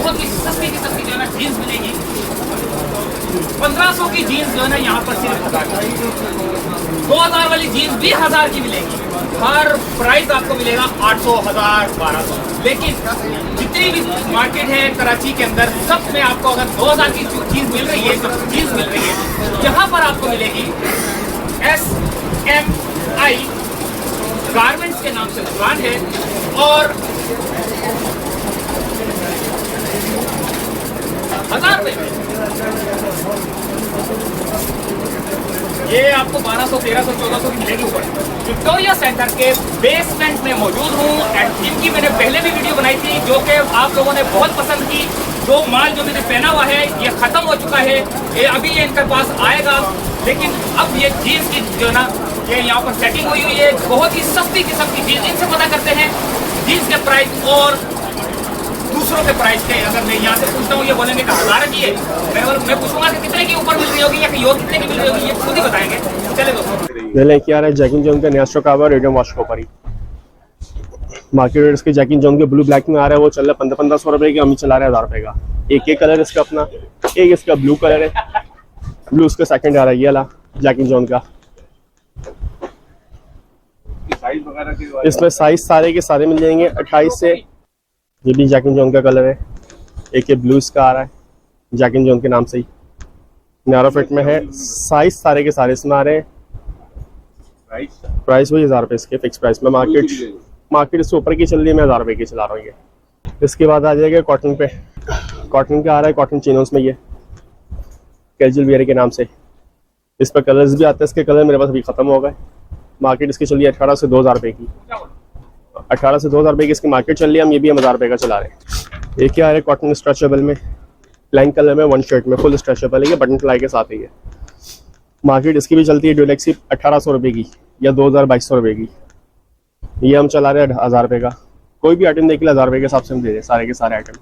बहुत ही सस्ती की सस्ती जो है ना जीन्स मिलेगी। 1500 की जीन्स जो है ना यहाँ पर सिर्फ 1000 की, 2000 वाली जीन्स भी 1000 की मिलेगी। हर प्राइस आपको मिलेगा 800, 1000, 1200। लेकिन जितनी भी मार्केट है कराची के अंदर, सब में आपको अगर 2000 की चीज मिल रही है, जो जीन्स मिल रही है, यहाँ पर आपको मिलेगी SMI गारमेंट्स के नाम से दुकान है। और 1000 रुपए में ये आपको 1200, 1300, 1400 की मिलेगी ऊपर। विक्टोरिया सेंटर के बेसमेंट में मौजूद हूँ। इनकी मैंने पहले भी वीडियो बनाई थी जो कि आप लोगों ने बहुत पसंद की। जो माल जो मैंने पहना हुआ है ये खत्म हो चुका है, ये अभी ये इनके पास आएगा। लेकिन अब ये जीन्स की जो ना ये यहाँ पर सेटिंग हुई है, बहुत ही सस्ती किस्म की जीन्स। इनसे पता करते हैं जीन्स के प्राइस और दूसरों के प्राइस के। अगर मैं यहाँ से पूछता हूँ ये बोलेंगे कि 1000 की है, मैं पूछूंगा कि कितने की ऊपर मिल रही होगी या और कितने की मिल रही होगी, ये खुद ही बताएंगे। चले दोस्तों, लेके आ रहा है जैकिन जॉन का नया स्टॉक आवा रेडियम वॉश के ऊपर ही। मार्केट रेट इसके जैकिन जॉन के ब्लू ब्लैक में आ रहा है, वो चल रहा है 1500 रुपए की, हम ही चला रहे हैं 1000 रुपए का। एक कलर इसका अपना, एक इसका ब्लू कलर है, ब्लू उसका सेकंड आ रहा है ये वाला जैकिन जॉन का। इसमें साइज सारे के सारे मिल जाएंगे 28 से। ये भी जैकिन जॉन का कलर है, एक ये ब्लू इसका आ रहा है जैकिन जॉन के नाम से ही, नैरो फिट में है। साइज सारे के सारे इसमें आ रहे हैं। प्राइस वही 1000 रुपए इसके फिक्स प्राइस में। मार्केट इससे ऊपर की चल रही है, मैं 1000 रुपए की चला रहा हूँ ये। इसके बाद आ जाएगा कॉटन पे। कॉटन का आ रहा है कॉटन चिनोस में, ये कैजुअल वियर के नाम से। इस पर कलर्स भी आते हैं, इसके कलर मेरे पास अभी खत्म हो गए। मार्केट इसकी चल रही है 18 से 2000 रुपए की। 18 से 2000 रुपए की इसकी मार्केट चल रही है, हम ये भी हम 1000 रुपए का चला रहे हैं। एक ही आ रहा है कॉटन स्ट्रेचेबल में, प्लेन कलर में, वन शर्ट में, फुल स्ट्रेचेबल है, ये बटन फ्लाई के साथ ही है। मार्केट इसकी भी चलती है ड्यूलेक्सी 1800 रुपए की या 2200 रुपए की। ये हम चला रहे हैं 1000 रुपए का। कोई भी आइटम देख ले 1000 रुपए के हिसाब से हम दे रहे हैं सारे के सारे आइटम।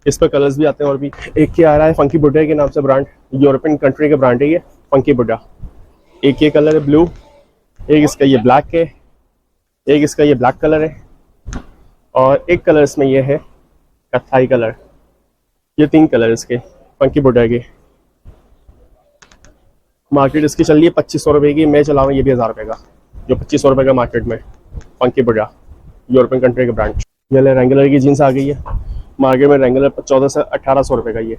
इस पर कलर्स भी आते हैं और भी। एक ही आ रहा है फंकी बुड्ढा के नाम से ब्रांड, यूरोपियन कंट्री का ब्रांड है ये फंकी बुड्ढा। एक ये कलर है ब्लू, एक इसका ये ब्लैक है, एक इसका ये ब्लैक कलर है, और एक कलर इसमें ये है कत्थाई कलर। ये 3 कलर इसके फंकी बुड्ढा के। मार्केट इसकी चल रही है 2500 रुपए की, मैं चला रहा हूँ ये भी 1000 रुपए का, जो 2500 रुपए का मार्केट में फंकी बुड्ढा यूरोपियन कंट्री के ब्रांड। ये रेंगुलर की जीन्स आ गई है मार्केट में। रेंगुलर 1400 से 1800 रुपए का, ये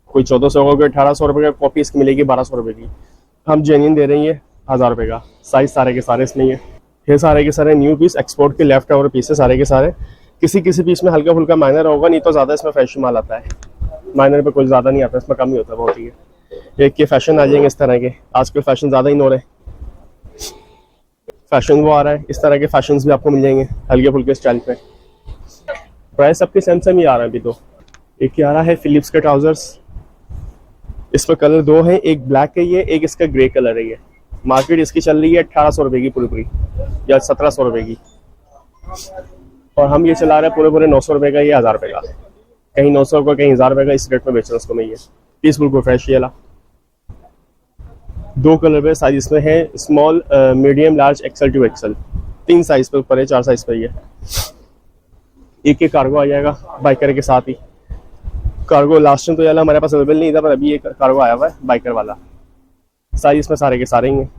कोई 1400 होगा, कोई 1800 रुपए का। कॉपी इसकी मिलेगी 1200 रुपए की। हम जेन्युइन दे रहे हैं 1000 रुपए का। साइज सारे के सारे इसमें है। ये सारे के सारे न्यू पीस, एक्सपोर्ट के लेफ्ट ओवर पीस है सारे के सारे। किसी पीस में हल्का फुल्का माइनर होगा, नहीं तो ज़्यादा इसमें फ्रेश माल आता है। माइनर पे कुछ ज़्यादा नहीं आता, इसमें कम ही होता है बहुत ही। एक के फैशन आ जाएंगे इस तरह के, आजकल फैशन ज़्यादा इन हो रहे हैं। फैशन वो आ रहा है, इस तरह के फैशन भी आपको मिल जाएंगे हल्के फुल्के स्टाइल पे। प्राइस सबके सेम सेम ही आ रहा है अभी तो। एक ही आ रहा है फिलिप्स के ट्राउजर्स। इसमें कलर 2 है, एक ब्लैक है ये, एक इसका ग्रे कलर है ये। मार्केट इसकी चल रही है 1800 रुपए की पूरी या 1700 रुपए की, और हम ये चला रहे हैं पूरे 900 रुपए का, ये 1000 रुपए का। कहीं 900 का, कहीं 1000 रुपए का, इस रेट में बेच रहा हूँ उसको मैं। ये पीस बिल्कुल फ्रेश ये ला। 2 कलर पे साइज इसमें है, small, medium, large, XL to XL. 3 size पे ऊपर है, 4 साइज पे ये। एक कार्गो आ जाएगा बाइकर के साथ ही। कार्गो लास्ट में तो यार हमारे पास अवेलेबल नहीं था, पर अभी ये कार्गो आया हुआ है बाइकर वाला। साइज इसमें सारे के सारे ही हैं,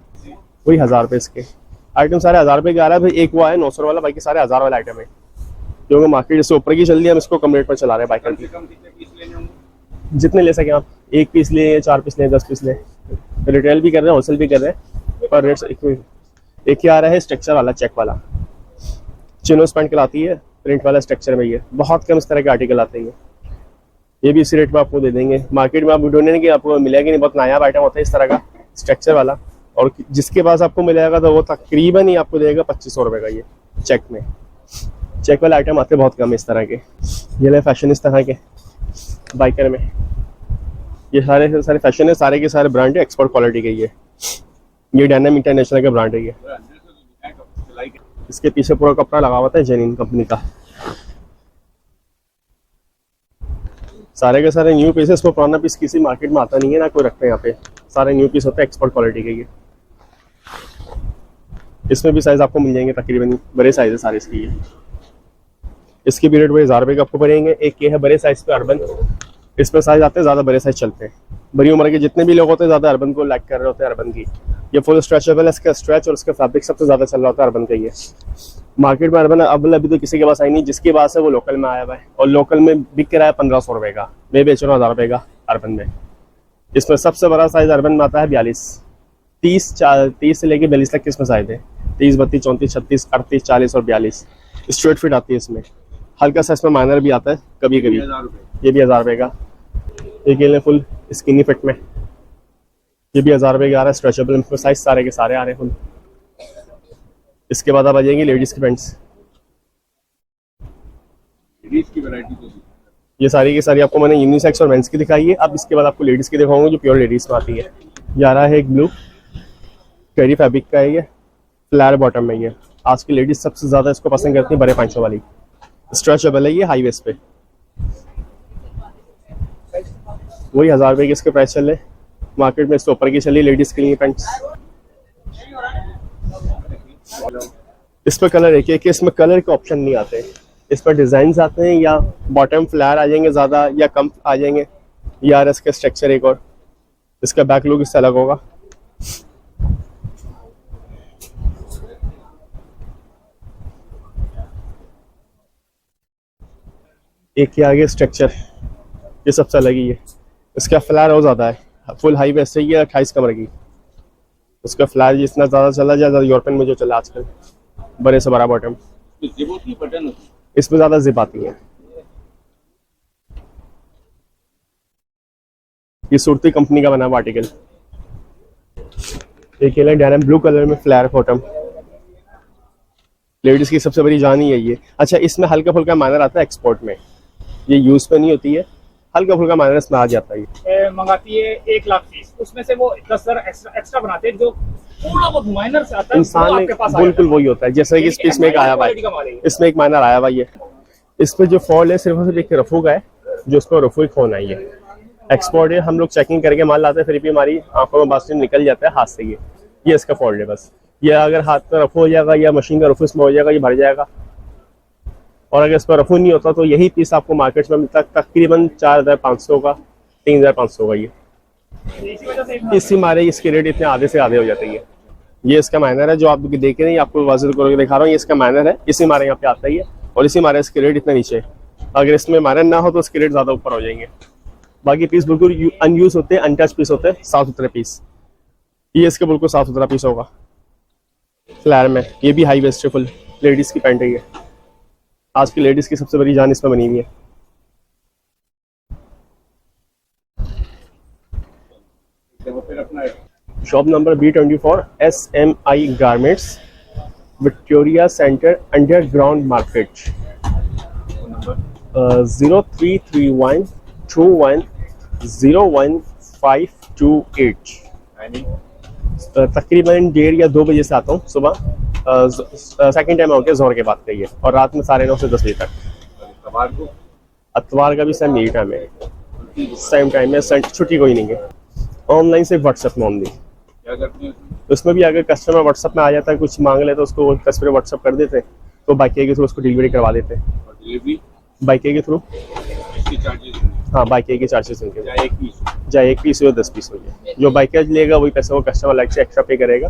वही 1000 रुपए इसके। आइटम सारे 1000 रुपए के आ रहा है भाई। एक वो है 900 वाला, बाकी सारे 1000 वाला आइटम है, क्योंकि मार्केट इससे ऊपर की चल रही है। हम इसको कम रेट पर चला रहे हैं बाइकर की। जितने ले सकें आप, 1 पीस ले, 4 पीस ले, 10 पीस ले। रिटेल भी कर रहे हैं, होलसेल भी कर रहे हैं, पर रेट एक ही आ रहा है स्ट्रक्चर वाला, चेक वाला। चिनोस पैंट कहलाती है, प्रिंट वाला स्ट्रक्चर में। ये बहुत कम इस तरह के आर्टिकल आते हैं। ये भी इसी रेट में आपको दे देंगे। मार्केट में आप ढूंढेंगे कि आपको मिलेगा नहीं, बहुत नायाब आइटम होता है इस तरह का स्ट्रक्चर वाला। और जिसके पास आपको मिलेगा तो वो तकरीबन ही आपको देगा 2500 रुपए का। ये चेक में, चेक वाले आइटम आते बहुत कम इस तरह के। ये ले फैशन इस तरह के बाइकर में। ये सारे सारे फैशन है, सारे के सारे ब्रांड है, एक्सपोर्ट क्वालिटी के। ये डायनाम इंटरनेशनल का ब्रांड है ये। इसके पीछे पूरा कपड़ा लगा हुआ था जेनिन कंपनी का। सारे के सारे न्यू पीसेस पर, पुराना पीस किसी मार्केट में आता नहीं है ना कोई रखते हैं यहाँ पे। सारे न्यू पीस होते हैं, एक्सपोर्ट क्वालिटी के। ये इसमें भी साइज आपको मिल जाएंगे तकरीबन, बड़े साइज है सारे इसके। इसकी भी रेट वही 1000 रुपये का आपको पड़ेंगे। एक ये है बड़े साइज पे अर्बन, इसमें साइज आते हैं ज़्यादा, बड़े साइज चलते हैं। बड़ी उम्र के जितने भी लोग होते हैं ज़्यादा अर्बन को लाइक कर रहे होते हैं। अर्बन की ये फुल स्ट्रेचेबल है, इसका स्ट्रेच और इसका फैब्रिक सबसे ज़्यादा चल रहा होता है अर्बन का। ये मार्केट में अर्बन अभी तो किसी के पास आई नहीं, जिसके पास है वो लोकल में आया हुआ है, और लोकल में बिक रहा है 1500 रुपये का, मैं बेच रहा हूँ 1000 रुपये का अर्बन में। इसमें सबसे बड़ा साइज अर्बन में आता है 42, 30 से लेके 42 तक इसमें साइज है। 30, 32, 34, 36, 38, 40 और 42 स्ट्रेट फिट आती है इसमें। हल्का सा इसमें माइनर भी आता है कभी कभी, ये भी 1000 रुपये का। एक ये फुल स्किनी फिट में, ये भी 1000 रुपये का आ रहा है। स्ट्रेचेबल में साइज सारे के सारे आ रहे हैं फुल। इसके बाद आप आ जाएंगे लेडीज के पैंट्स। लेडीज की वैरायटी तो ये सारी की सारी आपको मैंने यूनिसेक्स और मेंस की दिखाई है। अब इसके बाद आपको लेडीज की दिखाऊंगा जो प्योर लेडीज में आती है। ये आ रहा है एक ब्लू कैरी फैब्रिक का है, ये फ्लैर बॉटम में। ये आज की लेडीज सबसे ज्यादा इसको पसंद करती है, बड़े पांचों वाली। स्ट्रेचेबल है ये, हाई वेस्ट पे। वही 1000 रुपये की इसके प्राइस चल रहे। मार्केट में इससे ऊपर की चली लेडीज के लिए पैंट्स। इस पर कलर एक है, इसमें कलर के ऑप्शन नहीं आते, इस पर डिजाइन आते हैं। या बॉटम फ्लैर आ जाएंगे ज्यादा, या कम आ जाएंगे। या इसका स्ट्रक्चर एक और, इसका बैक लुक इससे अलग होगा। एक के आगे स्ट्रक्चर, ये सबसे अलग ही है। इसका फ्लैर और ज्यादा है, फुल हाई वेस्ट है ये 28 कमर की। उसका फ्लैर जितना ज्यादा चला जाए, यूरोपियन में जो चला आजकल, बड़े से बड़ा बॉटम। बटन इसमें ज्यादा जिप आती है। ये सुरती कंपनी का बना हुआ आर्टिकल। एक ये डैनिम ब्लू कलर में फ्लैर बॉटम, लेडीज की सबसे बड़ी जान ही है ये। अच्छा, इसमें हल्का फुल्का माइनर आता है एक्सपोर्ट में, ये यूज पे नहीं होती है। हल्का फुल्का माइनर इसमें आ जाता है। मंगाती है 1 लाख पीस, उसमें से वो 10 एक्स्ट्रा बनाते हैं, जो थोड़ा बहुत माइनर से आता है इंसान वो में आपके पास बिल्कुल वही होता है। जैसे कि इस पीस में एक आया हुआ है, इसमें एक माइनर आया हुआ है। इसमें जो फॉल्ट है सिर्फ और सिर्फ एक रफू का है, जो उसको रफू ही खोना है। एक्सपोर्ट है, हम लोग चेकिंग करके माल लाते हैं, फिर भी हमारी आंखों में बास्टिन निकल जाता है हाथ से। ये इसका फॉल्ट है बस। ये अगर हाथ का रफू हो जाएगा या मशीन का रफू इसमें हो जाएगा, ये भर जाएगा। और अगर इस पर रफू नहीं होता तो यही पीस आपको मार्केट में मिलता है तकरीबन 4500 का, 3500 का। ये इसी मारे इसके रेट इतने आधे से आधे हो जाते हैं। ये इसका माइनर है जो आप देख रहे हैं, आपको वाजिद करके दिखा रहा हूँ। ये इसका माइनर है, इसी मारे यहाँ पे आता ही है, और इसी मारे इसके रेट इतने नीचे। अगर इसमें माइनर ना हो तो इसके रेट ज्यादा ऊपर हो जाएंगे। बाकी पीस बिल्कुल अनयूज होते हैं, अनटच पीस होते हैं, साफ सुथरे पीस। ये इसका बिल्कुल साफ सुथरा पीस होगा फ्लैर में। ये भी हाई वेस्ट फुल लेडीज की पैंट है ये। आज की लेडीज की सबसे बड़ी जान इसमें बनी हुई है। फिर अपना shop number B24 SMI garments, Victoria centre, underground market. 0331210158। तकरीबन 1:30 या 2 बजे से आता हूँ सुबह। सेकंड टाइम हो गया जोर के बाद का ये, और रात में 9:30 से 10 बजे तक। अतवार का भी सेम यही टाइम है, सेम टाइम है, छुट्टी कोई नहीं है। ऑनलाइन से व्हाट्सएप में ओनली। क्या करते हैं उसमें भी अगर कस्टमर व्हाट्सएप में आ जाता है, कुछ मांग ले तो उसको कस्टमर व्हाट्सएप कर देते, तो बाइक के थ्रू उसको डिलीवरी करवा देते। और डिलीवरी बाइक के थ्रू, इसकी चार्जेस हाँ बाइक के चार्जेस उनके, या एक पीस चाहे 1 पीस हो या 10 पीस हो। जो बाइक लेगा वही पैसा वो कस्टमर लाइक से एक्स्ट्रा पे करेगा।